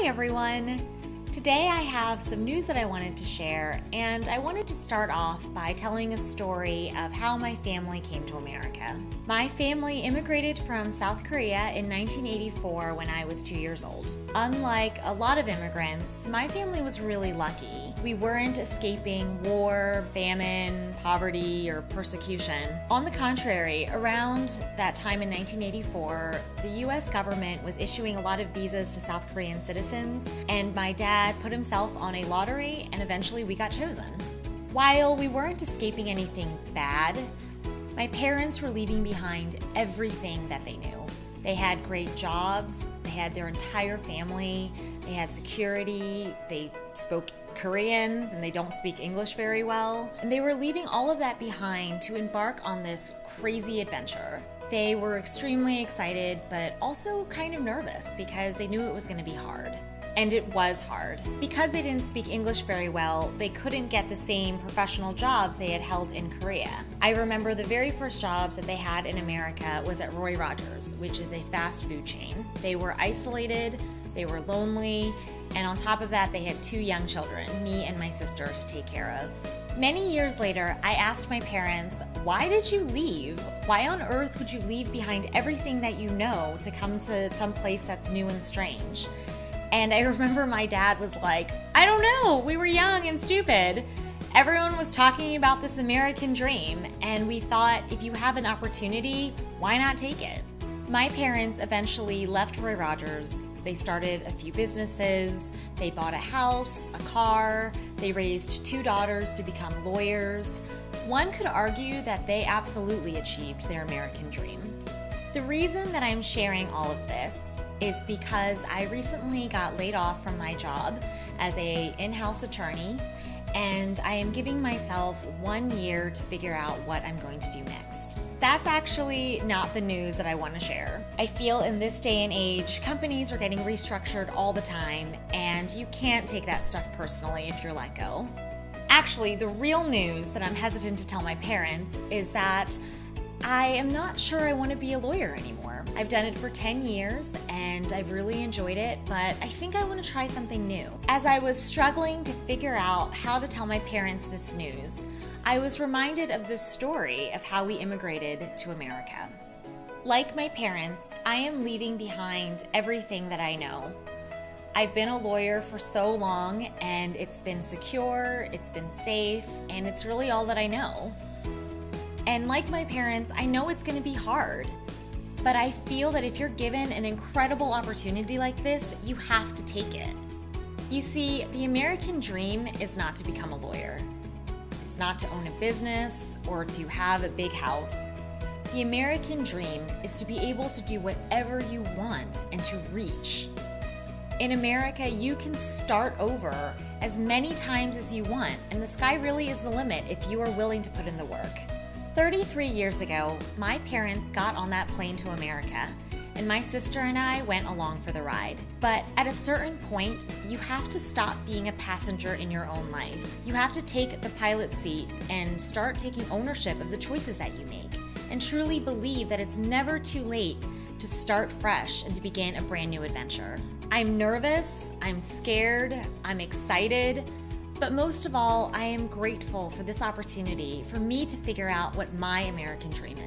Hi everyone! Today I have some news that I wanted to share, and I wanted to start off by telling a story of how my family came to America. My family immigrated from South Korea in 1984 when I was 2 years old. Unlike a lot of immigrants, my family was really lucky. We weren't escaping war, famine, poverty, or persecution. On the contrary, around that time in 1984, the US government was issuing a lot of visas to South Korean citizens, and my dad put himself on a lottery, and eventually we got chosen. While we weren't escaping anything bad, my parents were leaving behind everything that they knew. They had great jobs, they had their entire family, they had security, they spoke Korean, and they don't speak English very well. And they were leaving all of that behind to embark on this crazy adventure. They were extremely excited, but also kind of nervous because they knew it was going to be hard. And it was hard. Because they didn't speak English very well, they couldn't get the same professional jobs they had held in Korea. I remember the very first jobs that they had in America was at Roy Rogers, which is a fast food chain. They were isolated, they were lonely, and on top of that, they had 2 young children, me and my sister, to take care of. Many years later, I asked my parents, why did you leave? Why on earth would you leave behind everything that you know to come to some place that's new and strange? And I remember my dad was like, I don't know, we were young and stupid. Everyone was talking about this American dream, and we thought if you have an opportunity, why not take it? My parents eventually left Roy Rogers. They started a few businesses, they bought a house, a car, they raised 2 daughters to become lawyers. One could argue that they absolutely achieved their American dream. The reason that I'm sharing all of this is because I recently got laid off from my job as an in-house attorney, and I am giving myself 1 year to figure out what I'm going to do next. That's actually not the news that I want to share. I feel in this day and age, companies are getting restructured all the time, and you can't take that stuff personally if you're let go. Actually, the real news that I'm hesitant to tell my parents is that I am not sure I want to be a lawyer anymore. I've done it for 10 years and I've really enjoyed it, but I think I want to try something new. As I was struggling to figure out how to tell my parents this news, I was reminded of this story of how we immigrated to America. Like my parents, I am leaving behind everything that I know. I've been a lawyer for so long, and it's been secure, it's been safe, and it's really all that I know. And like my parents, I know it's going to be hard, but I feel that if you're given an incredible opportunity like this, you have to take it. You see, the American dream is not to become a lawyer. It's not to own a business or to have a big house. The American dream is to be able to do whatever you want and to reach. In America, you can start over as many times as you want, and the sky really is the limit if you are willing to put in the work. 33 years ago, my parents got on that plane to America, and my sister and I went along for the ride. But at a certain point, you have to stop being a passenger in your own life. You have to take the pilot seat and start taking ownership of the choices that you make, and truly believe that it's never too late to start fresh and to begin a brand new adventure. I'm nervous, I'm scared, I'm excited, but most of all, I am grateful for this opportunity for me to figure out what my American dream